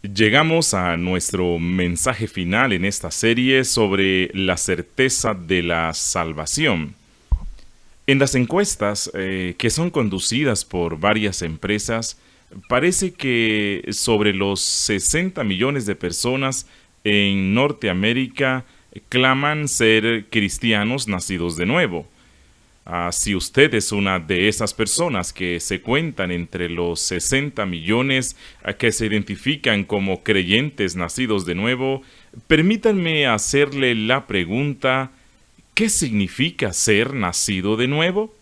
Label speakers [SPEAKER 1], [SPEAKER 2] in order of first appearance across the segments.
[SPEAKER 1] Llegamos a nuestro mensaje final en esta serie sobre la certeza de la salvación. En las encuestas que son conducidas por varias empresas, parece que sobre los 60 millones de personas en Norteamérica claman ser cristianos nacidos de nuevo. Si usted es una de esas personas que se cuentan entre los 60 millones que se identifican como creyentes nacidos de nuevo, permítanme hacerle la pregunta: ¿qué significa ser nacido de nuevo?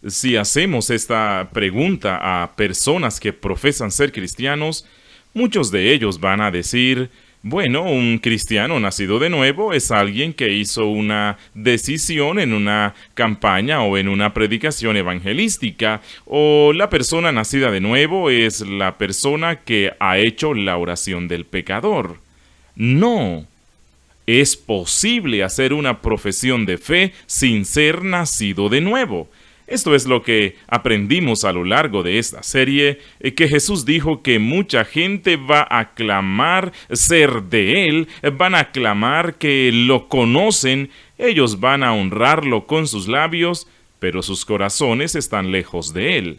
[SPEAKER 1] Si hacemos esta pregunta a personas que profesan ser cristianos, muchos de ellos van a decir: bueno, un cristiano nacido de nuevo es alguien que hizo una decisión en una campaña o en una predicación evangelística, o la persona nacida de nuevo es la persona que ha hecho la oración del pecador. No. Es posible hacer una profesión de fe sin ser nacido de nuevo. Esto es lo que aprendimos a lo largo de esta serie, que Jesús dijo que mucha gente va a clamar ser de Él, van a clamar que lo conocen, ellos van a honrarlo con sus labios, pero sus corazones están lejos de Él.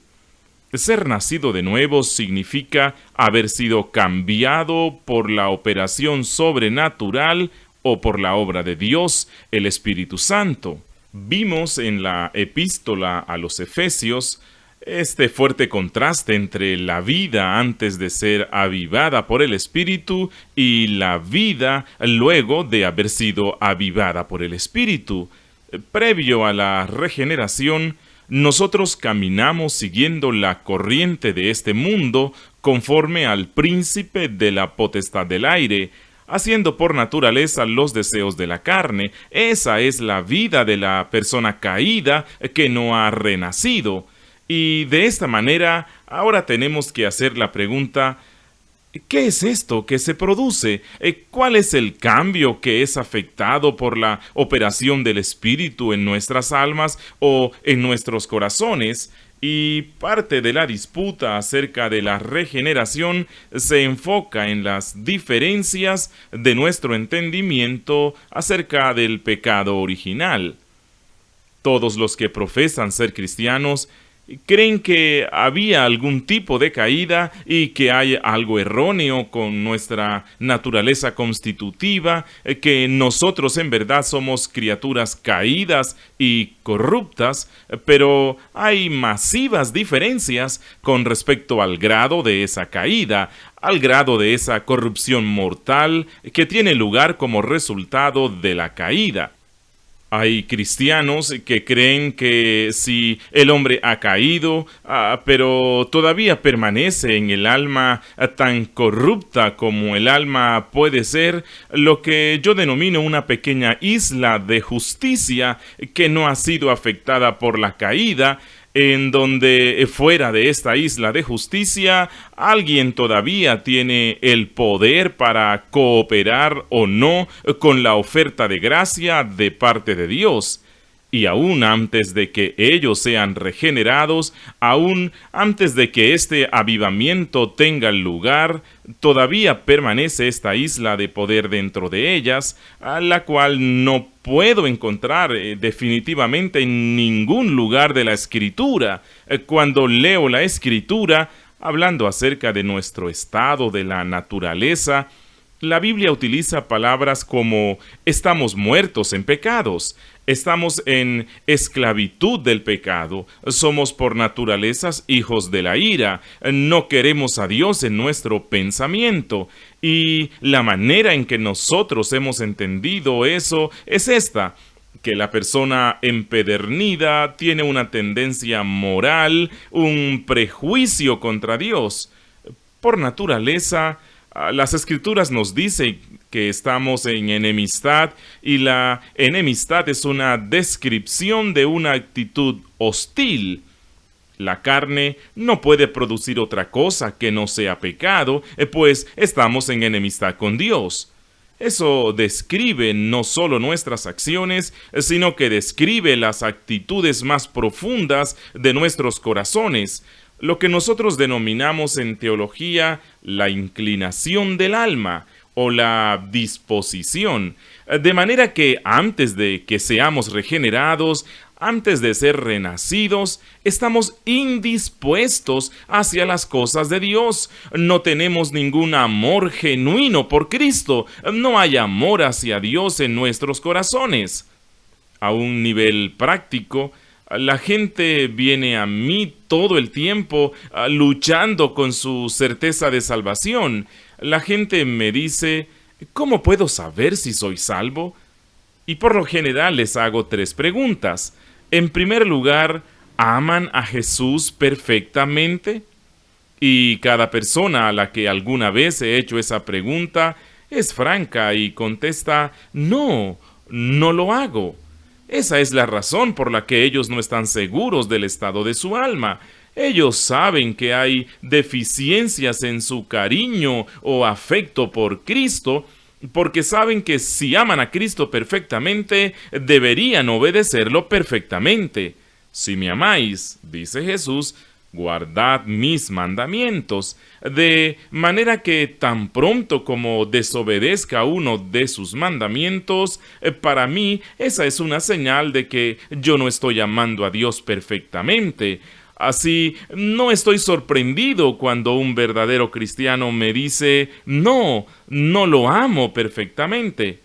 [SPEAKER 1] Ser nacido de nuevo significa haber sido cambiado por la operación sobrenatural o por la obra de Dios, el Espíritu Santo. Vimos en la epístola a los Efesios este fuerte contraste entre la vida antes de ser avivada por el Espíritu y la vida luego de haber sido avivada por el Espíritu. Previo a la regeneración, nosotros caminamos siguiendo la corriente de este mundo conforme al príncipe de la potestad del aire, haciendo por naturaleza los deseos de la carne. Esa es la vida de la persona caída que no ha renacido. Y de esta manera, ahora tenemos que hacer la pregunta: ¿qué es esto que se produce? ¿Cuál es el cambio que es afectado por la operación del Espíritu en nuestras almas o en nuestros corazones? Y parte de la disputa acerca de la regeneración se enfoca en las diferencias de nuestro entendimiento acerca del pecado original. Todos los que profesan ser cristianos creen que había algún tipo de caída y que hay algo erróneo con nuestra naturaleza constitutiva, que nosotros en verdad somos criaturas caídas y corruptas, pero hay masivas diferencias con respecto al grado de esa caída, al grado de esa corrupción mortal que tiene lugar como resultado de la caída. Hay cristianos que creen que si el hombre ha caído, pero todavía permanece en el alma tan corrupta como el alma puede ser, lo que yo denomino una pequeña isla de justicia que no ha sido afectada por la caída, en donde fuera de esta isla de justicia alguien todavía tiene el poder para cooperar o no con la oferta de gracia de parte de Dios. Y aún antes de que ellos sean regenerados, aún antes de que este avivamiento tenga lugar, todavía permanece esta isla de poder dentro de ellas, a la cual no puedo encontrar definitivamente en ningún lugar de la Escritura. Cuando leo la Escritura, hablando acerca de nuestro estado de la naturaleza, la Biblia utiliza palabras como estamos muertos en pecados, estamos en esclavitud del pecado, somos por naturalezas hijos de la ira, no queremos a Dios en nuestro pensamiento. Y la manera en que nosotros hemos entendido eso es esta: que la persona empedernida tiene una tendencia moral, un prejuicio contra Dios. Por naturaleza, las Escrituras nos dicen que estamos en enemistad, y la enemistad es una descripción de una actitud hostil. La carne no puede producir otra cosa que no sea pecado, pues estamos en enemistad con Dios. Eso describe no solo nuestras acciones, sino que describe las actitudes más profundas de nuestros corazones. lo que nosotros denominamos en teología la inclinación del alma o la disposición, de manera que antes de que seamos regenerados, antes de ser renacidos, estamos indispuestos hacia las cosas de Dios. No tenemos ningún amor genuino por Cristo. No hay amor hacia Dios en nuestros corazones. A un nivel práctico, la gente viene a mí todo el tiempo luchando con su certeza de salvación. La gente me dice, ¿cómo puedo saber si soy salvo? Y por lo general les hago 3 preguntas. En primer lugar, ¿aman a Jesús perfectamente? Y cada persona a la que alguna vez he hecho esa pregunta es franca y contesta, no, no lo hago. Esa es la razón por la que ellos no están seguros del estado de su alma. Ellos saben que hay deficiencias en su cariño o afecto por Cristo, porque saben que si aman a Cristo perfectamente, deberían obedecerlo perfectamente. Si me amáis, dice Jesús, guardad mis mandamientos, de manera que tan pronto como desobedezca uno de sus mandamientos, para mí esa es una señal de que yo no estoy amando a Dios perfectamente. Así, no estoy sorprendido cuando un verdadero cristiano me dice, no, no lo amo perfectamente.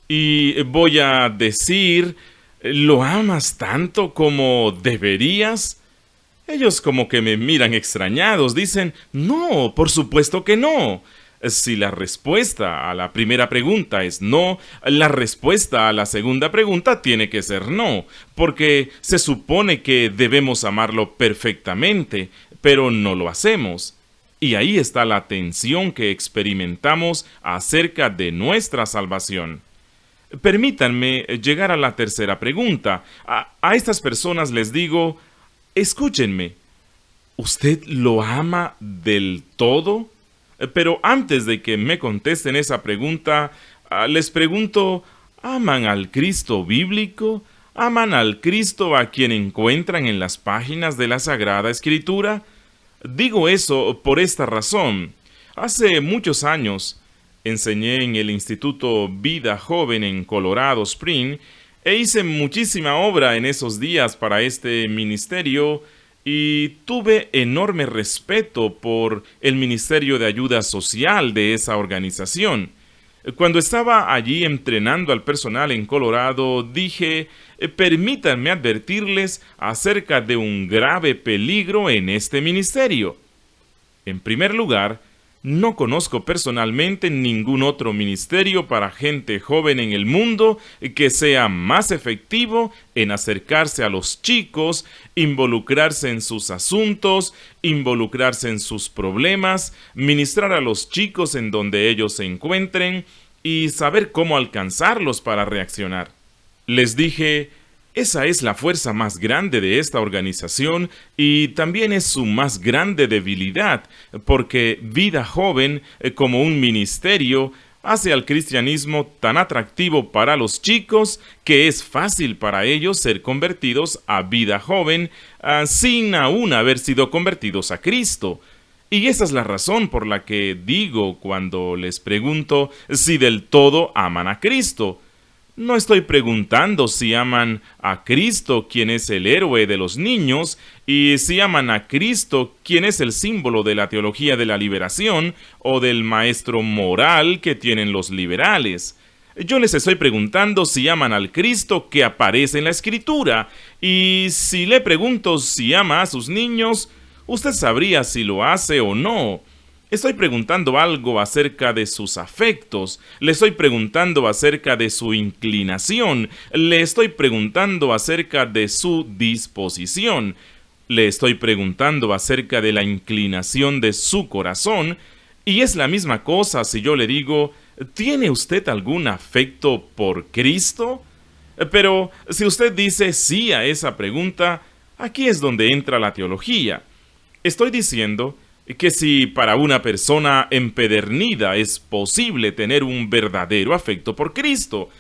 [SPEAKER 1] Y voy a decir, ¿lo amas tanto como deberías? Ellos como que me miran extrañados, dicen, no, por supuesto que no. Si la respuesta a la primera pregunta es no, la respuesta a la segunda pregunta tiene que ser no, porque se supone que debemos amarlo perfectamente, pero no lo hacemos. Y ahí está la tensión que experimentamos acerca de nuestra salvación. Permítanme llegar a la tercera pregunta. A estas personas les digo, escúchenme, ¿usted lo ama del todo? Pero antes de que me contesten esa pregunta, les pregunto, ¿aman al Cristo bíblico? ¿Aman al Cristo a quien encuentran en las páginas de la Sagrada Escritura? Digo eso por esta razón. Hace muchos años enseñé en el Instituto Vida Joven en Colorado Springs e hice muchísima obra en esos días para este ministerio y tuve enorme respeto por el Ministerio de Ayuda Social de esa organización. Cuando estaba allí entrenando al personal en Colorado, dije, permítanme advertirles acerca de un grave peligro en este ministerio. En primer lugar, no conozco personalmente ningún otro ministerio para gente joven en el mundo que sea más efectivo en acercarse a los chicos, involucrarse en sus asuntos, involucrarse en sus problemas, ministrar a los chicos en donde ellos se encuentren y saber cómo alcanzarlos para reaccionar. Les dije, esa es la fuerza más grande de esta organización y también es su más grande debilidad, porque Vida Joven, como un ministerio, hace al cristianismo tan atractivo para los chicos que es fácil para ellos ser convertidos a Vida Joven sin aún haber sido convertidos a Cristo. Y esa es la razón por la que digo cuando les pregunto si del todo aman a Cristo. No estoy preguntando si aman a Cristo, quien es el héroe de los niños, y si aman a Cristo, quien es el símbolo de la teología de la liberación o del maestro moral que tienen los liberales. Yo les estoy preguntando si aman al Cristo que aparece en la Escritura, y si le pregunto si ama a sus niños, usted sabría si lo hace o no. Estoy preguntando algo acerca de sus afectos, le estoy preguntando acerca de su inclinación, le estoy preguntando acerca de su disposición, le estoy preguntando acerca de la inclinación de su corazón, y es la misma cosa si yo le digo, ¿tiene usted algún afecto por Cristo? Pero si usted dice sí a esa pregunta, aquí es donde entra la teología. Estoy diciendo que si para una persona empedernida es posible tener un verdadero afecto por Cristo,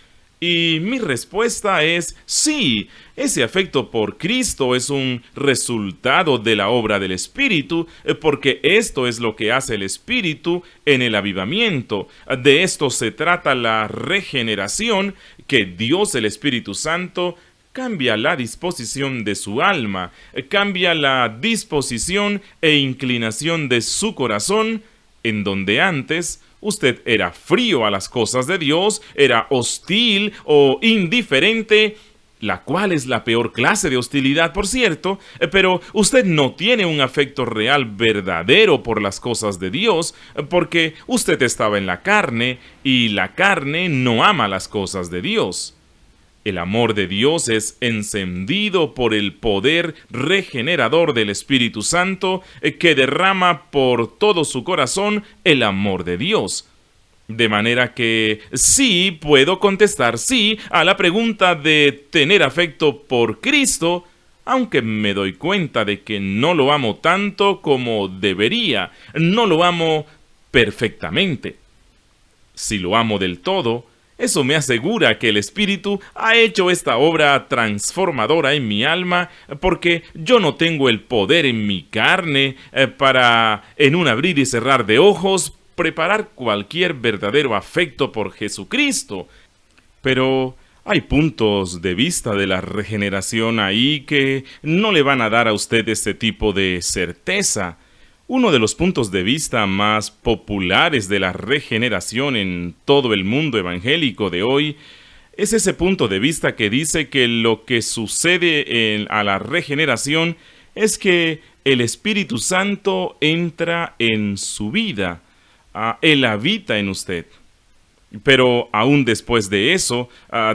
[SPEAKER 1] Y mi respuesta es sí, ese afecto por Cristo es un resultado de la obra del Espíritu, porque esto es lo que hace el Espíritu en el avivamiento. De esto se trata la regeneración, que Dios, el Espíritu Santo, cambia la disposición de su alma, cambia la disposición e inclinación de su corazón, en donde antes usted era frío a las cosas de Dios, era hostil o indiferente, la cual es la peor clase de hostilidad, por cierto, pero usted no tiene un afecto real verdadero por las cosas de Dios, porque usted estaba en la carne, y la carne no ama las cosas de Dios. El amor de Dios es encendido por el poder regenerador del Espíritu Santo, que derrama por todo su corazón el amor de Dios. De manera que sí puedo contestar sí a la pregunta de tener afecto por Cristo, aunque me doy cuenta de que no lo amo tanto como debería, no lo amo perfectamente. Si lo amo del todo, eso me asegura que el Espíritu ha hecho esta obra transformadora en mi alma, porque yo no tengo el poder en mi carne para, en un abrir y cerrar de ojos, preparar cualquier verdadero afecto por Jesucristo. Pero hay puntos de vista de la regeneración ahí que no le van a dar a usted este tipo de certeza. Uno de los puntos de vista más populares de la regeneración en todo el mundo evangélico de hoy es ese punto de vista que dice que lo que sucede a la regeneración es que el Espíritu Santo entra en su vida, Él habita en usted. Pero aún después de eso,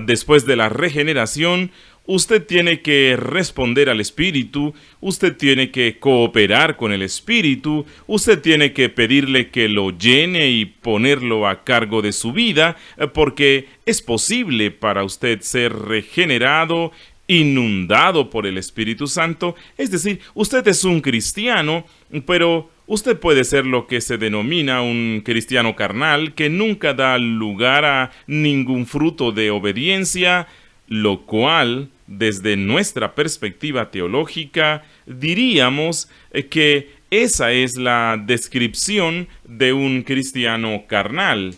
[SPEAKER 1] después de la regeneración, usted tiene que responder al Espíritu, usted tiene que cooperar con el Espíritu, usted tiene que pedirle que lo llene y ponerlo a cargo de su vida, porque es posible para usted ser regenerado, inundado por el Espíritu Santo. Es decir, usted es un cristiano, pero usted puede ser lo que se denomina un cristiano carnal, que nunca da lugar a ningún fruto de obediencia, lo cual, desde nuestra perspectiva teológica, diríamos que esa es la descripción de un cristiano carnal.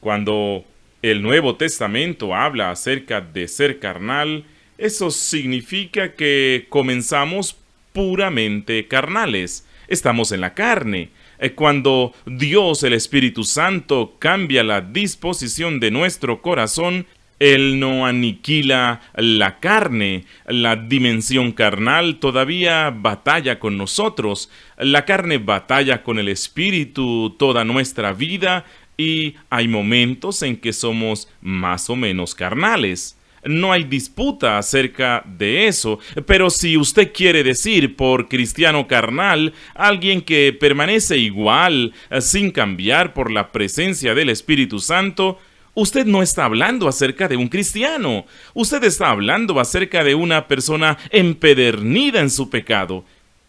[SPEAKER 1] Cuando el Nuevo Testamento habla acerca de ser carnal, eso significa que comenzamos puramente carnales. Estamos en la carne. Cuando Dios, el Espíritu Santo, cambia la disposición de nuestro corazón, Él no aniquila la carne. La dimensión carnal todavía batalla con nosotros. La carne batalla con el Espíritu toda nuestra vida, y hay momentos en que somos más o menos carnales. No hay disputa acerca de eso, pero si usted quiere decir por cristiano carnal alguien que permanece igual, sin cambiar por la presencia del Espíritu Santo, usted no está hablando acerca de un cristiano. Usted está hablando acerca de una persona empedernida en su pecado.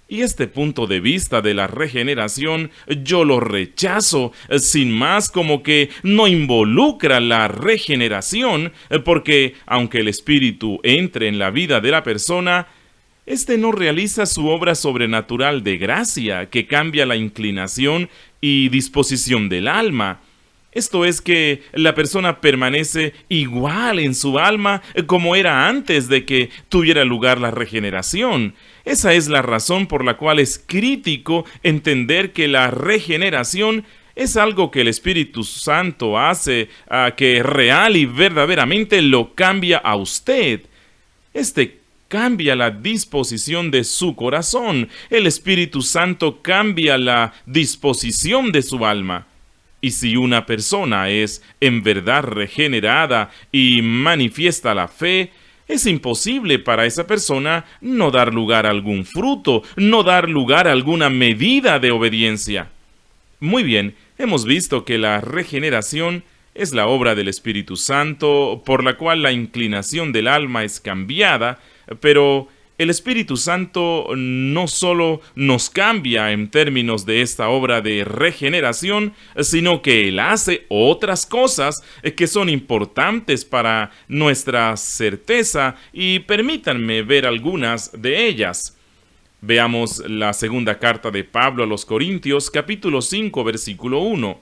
[SPEAKER 1] Y este punto de vista de la regeneración yo lo rechazo, sin más, como que no involucra la regeneración, porque aunque el Espíritu entre en la vida de la persona, este no realiza su obra sobrenatural de gracia que cambia la inclinación y disposición del alma. Esto es que la persona permanece igual en su alma como era antes de que tuviera lugar la regeneración. Esa es la razón por la cual es crítico entender que la regeneración es algo que el Espíritu Santo hace, que real y verdaderamente lo cambia a usted. Cambia la disposición de su corazón. El Espíritu Santo cambia la disposición de su alma. Y si una persona es en verdad regenerada y manifiesta la fe, es imposible para esa persona no dar lugar a algún fruto, no dar lugar a alguna medida de obediencia. Muy bien, hemos visto que la regeneración es la obra del Espíritu Santo, por la cual la inclinación del alma es cambiada, pero El Espíritu Santo no solo nos cambia en términos de esta obra de regeneración, sino que Él hace otras cosas que son importantes para nuestra certeza, y permítanme ver algunas de ellas. Veamos la segunda carta de Pablo a los Corintios, capítulo 5, versículo 1.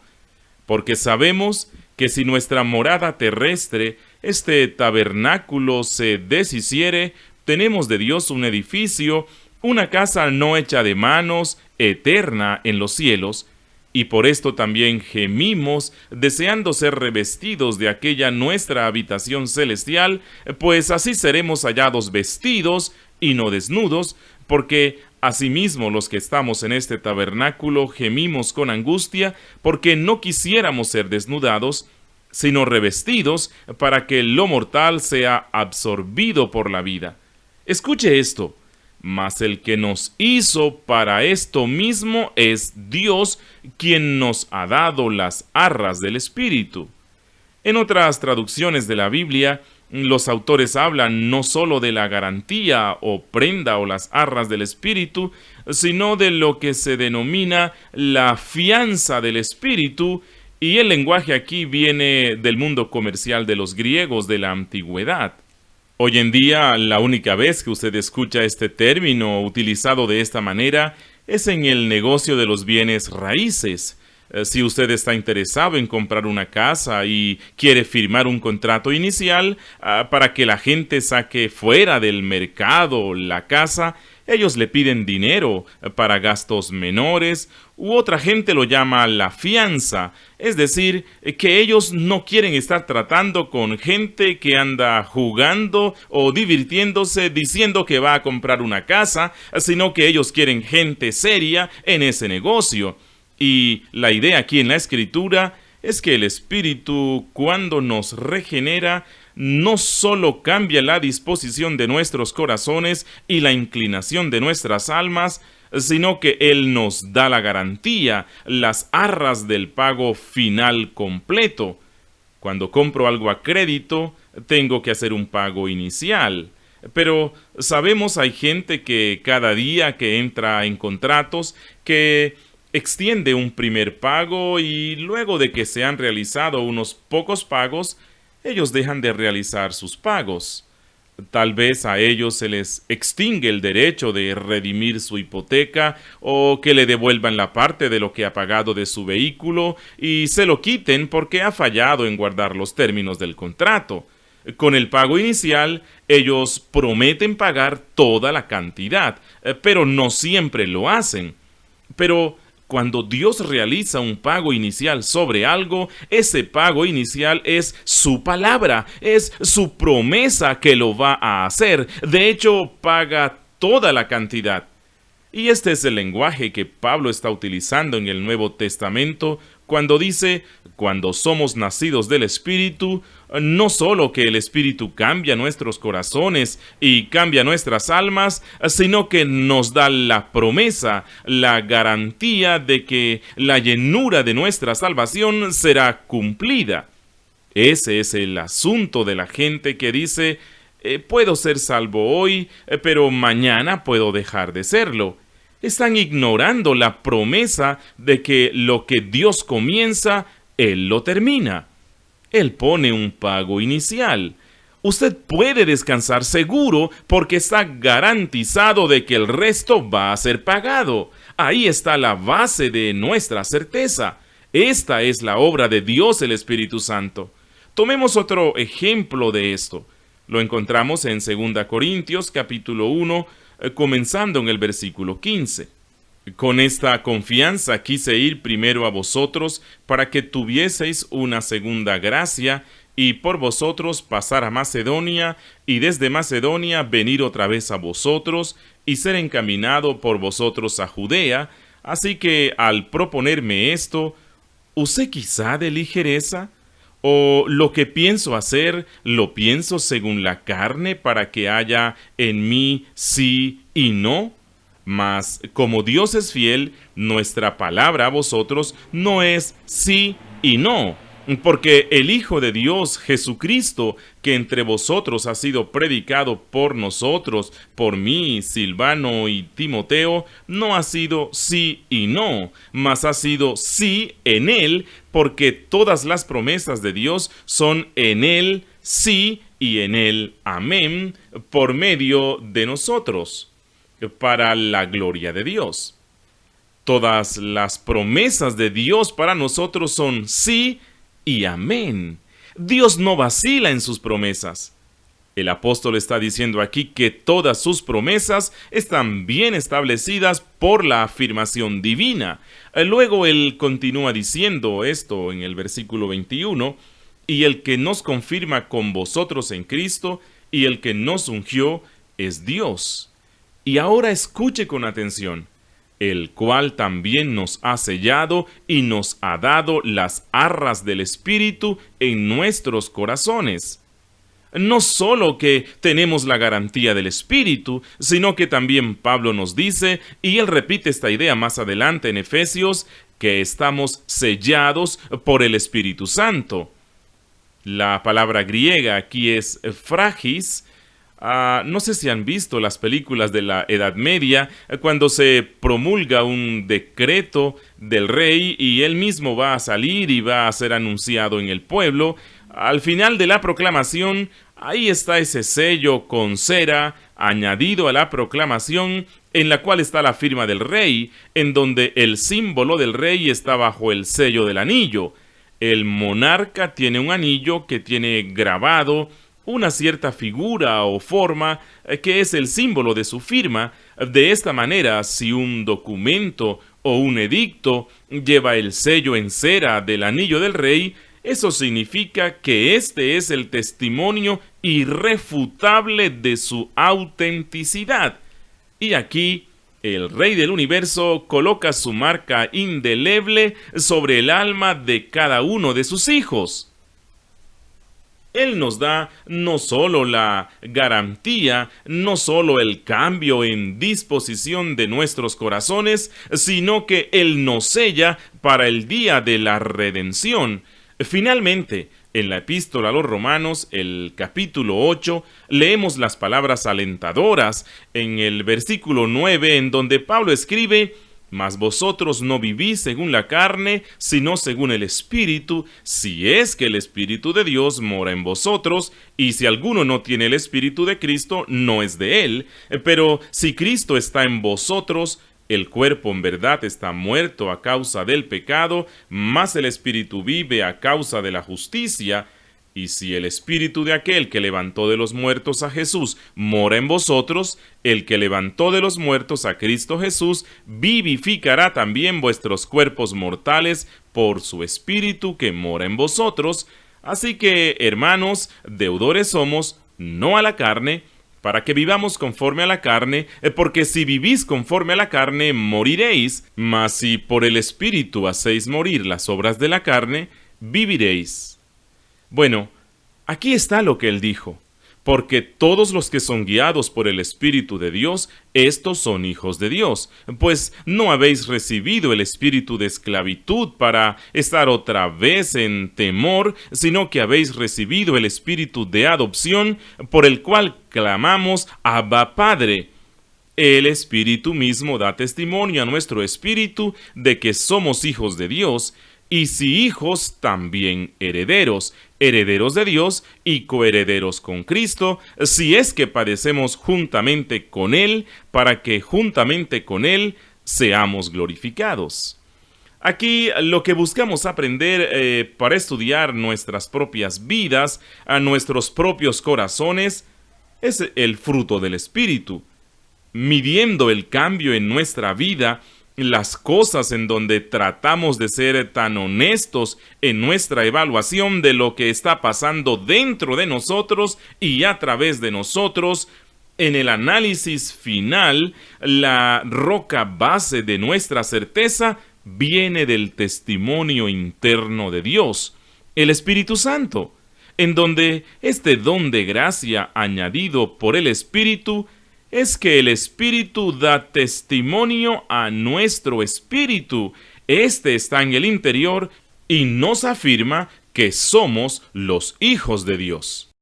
[SPEAKER 1] Porque sabemos que si nuestra morada terrestre, este tabernáculo, se deshiciere, tenemos de Dios un edificio, una casa no hecha de manos, eterna en los cielos, y por esto también gemimos, deseando ser revestidos de aquella nuestra habitación celestial, pues así seremos hallados vestidos y no desnudos, porque asimismo los que estamos en este tabernáculo gemimos con angustia, porque no quisiéramos ser desnudados, sino revestidos, para que lo mortal sea absorbido por la vida. Escuche esto: mas el que nos hizo para esto mismo es Dios, quien nos ha dado las arras del Espíritu. En otras traducciones de la Biblia, los autores hablan no solo de la garantía o prenda o las arras del Espíritu, sino de lo que se denomina la fianza del Espíritu, y el lenguaje aquí viene del mundo comercial de los griegos de la antigüedad. Hoy en día, la única vez que usted escucha este término utilizado de esta manera es en el negocio de los bienes raíces. Si usted está interesado en comprar una casa y quiere firmar un contrato inicial para que la gente saque fuera del mercado la casa, ellos le piden dinero para gastos menores, u otra gente lo llama la fianza, es decir, que ellos no quieren estar tratando con gente que anda jugando o divirtiéndose diciendo que va a comprar una casa, sino que ellos quieren gente seria en ese negocio. Y la idea aquí en la Escritura es que el Espíritu, cuando nos regenera, no solo cambia la disposición de nuestros corazones y la inclinación de nuestras almas, sino que Él nos da la garantía, las arras del pago final completo. Cuando compro algo a crédito, tengo que hacer un pago inicial. Pero sabemos, hay gente que cada día que entra en contratos, que extiende un primer pago y luego de que se han realizado unos pocos pagos, ellos dejan de realizar sus pagos. Tal vez a ellos se les extingue el derecho de redimir su hipoteca o que le devuelvan la parte de lo que ha pagado de su vehículo y se lo quiten porque ha fallado en guardar los términos del contrato. Con el pago inicial, ellos prometen pagar toda la cantidad, pero no siempre lo hacen. Pero cuando Dios realiza un pago inicial sobre algo, ese pago inicial es su palabra, es su promesa que lo va a hacer. De hecho, paga toda la cantidad. Y este es el lenguaje que Pablo está utilizando en el Nuevo Testamento cuando dice: cuando somos nacidos del Espíritu, no solo que el Espíritu cambia nuestros corazones y cambia nuestras almas, sino que nos da la promesa, la garantía de que la llenura de nuestra salvación será cumplida. Ese es el asunto de la gente que dice: puedo ser salvo hoy, pero mañana puedo dejar de serlo. Están ignorando la promesa de que lo que Dios comienza, Él lo termina. Él pone un pago inicial. Usted puede descansar seguro porque está garantizado de que el resto va a ser pagado. Ahí está la base de nuestra certeza. Esta es la obra de Dios, el Espíritu Santo. Tomemos otro ejemplo de esto. Lo encontramos en 2 Corintios capítulo 1, comenzando en el versículo 15. Con esta confianza quise ir primero a vosotros para que tuvieseis una segunda gracia y por vosotros pasar a Macedonia y desde Macedonia venir otra vez a vosotros y ser encaminado por vosotros a Judea. Así que al proponerme esto, ¿usé quizá de ligereza? ¿O lo que pienso hacer, lo pienso según la carne para que haya en mí sí y no? Mas, como Dios es fiel, nuestra palabra a vosotros no es sí y no. Porque el Hijo de Dios, Jesucristo, que entre vosotros ha sido predicado por nosotros, por mí, Silvano y Timoteo, no ha sido sí y no, mas ha sido sí en Él, porque todas las promesas de Dios son en Él, sí, y en Él, amén, por medio de nosotros, para la gloria de Dios. Todas las promesas de Dios para nosotros son sí y amén. Dios no vacila en sus promesas. El apóstol está diciendo aquí que todas sus promesas están bien establecidas por la afirmación divina. Luego él continúa diciendo esto en el versículo 21, y el que nos confirma con vosotros en Cristo y el que nos ungió es Dios. Y ahora escuche con atención, el cual también nos ha sellado y nos ha dado las arras del Espíritu en nuestros corazones. No solo que tenemos la garantía del Espíritu, sino que también Pablo nos dice, y él repite esta idea más adelante en Efesios, que estamos sellados por el Espíritu Santo. La palabra griega aquí es fragis. No sé si han visto las películas de la Edad Media, cuando se promulga un decreto del rey y él mismo va a salir y va a ser anunciado en el pueblo. Al final de la proclamación, ahí está ese sello con cera añadido a la proclamación, en la cual está la firma del rey, en donde el símbolo del rey está bajo el sello del anillo. El monarca tiene un anillo que tiene grabado una cierta figura o forma que es el símbolo de su firma. De esta manera, si un documento o un edicto lleva el sello en cera del anillo del rey, eso significa que este es el testimonio irrefutable de su autenticidad. Y aquí, el Rey del Universo coloca su marca indeleble sobre el alma de cada uno de sus hijos. Él nos da no solo la garantía, no solo el cambio en disposición de nuestros corazones, sino que Él nos sella para el día de la redención. Finalmente, en la epístola a los Romanos, el capítulo 8, leemos las palabras alentadoras en el versículo 9, en donde Pablo escribe: mas vosotros no vivís según la carne, sino según el Espíritu, si es que el Espíritu de Dios mora en vosotros, y si alguno no tiene el Espíritu de Cristo, no es de él. Pero si Cristo está en vosotros, el cuerpo en verdad está muerto a causa del pecado, mas el Espíritu vive a causa de la justicia. Y si el Espíritu de aquel que levantó de los muertos a Jesús mora en vosotros, el que levantó de los muertos a Cristo Jesús vivificará también vuestros cuerpos mortales por su Espíritu que mora en vosotros. Así que, hermanos, deudores somos, no a la carne, para que vivamos conforme a la carne, porque si vivís conforme a la carne, moriréis, mas si por el Espíritu hacéis morir las obras de la carne, viviréis. Bueno, aquí está lo que él dijo: porque todos los que son guiados por el Espíritu de Dios, estos son hijos de Dios. Pues no habéis recibido el espíritu de esclavitud para estar otra vez en temor, sino que habéis recibido el espíritu de adopción, por el cual clamamos: Abba, Padre. El Espíritu mismo da testimonio a nuestro espíritu de que somos hijos de Dios, y si hijos, también herederos, herederos de Dios y coherederos con Cristo, si es que padecemos juntamente con Él, para que juntamente con Él seamos glorificados. Aquí lo que buscamos aprender para estudiar nuestras propias vidas, a nuestros propios corazones, es el fruto del Espíritu. Midiendo el cambio en nuestra vida, las cosas en donde tratamos de ser tan honestos en nuestra evaluación de lo que está pasando dentro de nosotros y a través de nosotros, en el análisis final, la roca base de nuestra certeza viene del testimonio interno de Dios, el Espíritu Santo, en donde este don de gracia añadido por el Espíritu es que el Espíritu da testimonio a nuestro espíritu. Este está en el interior y nos afirma que somos los hijos de Dios.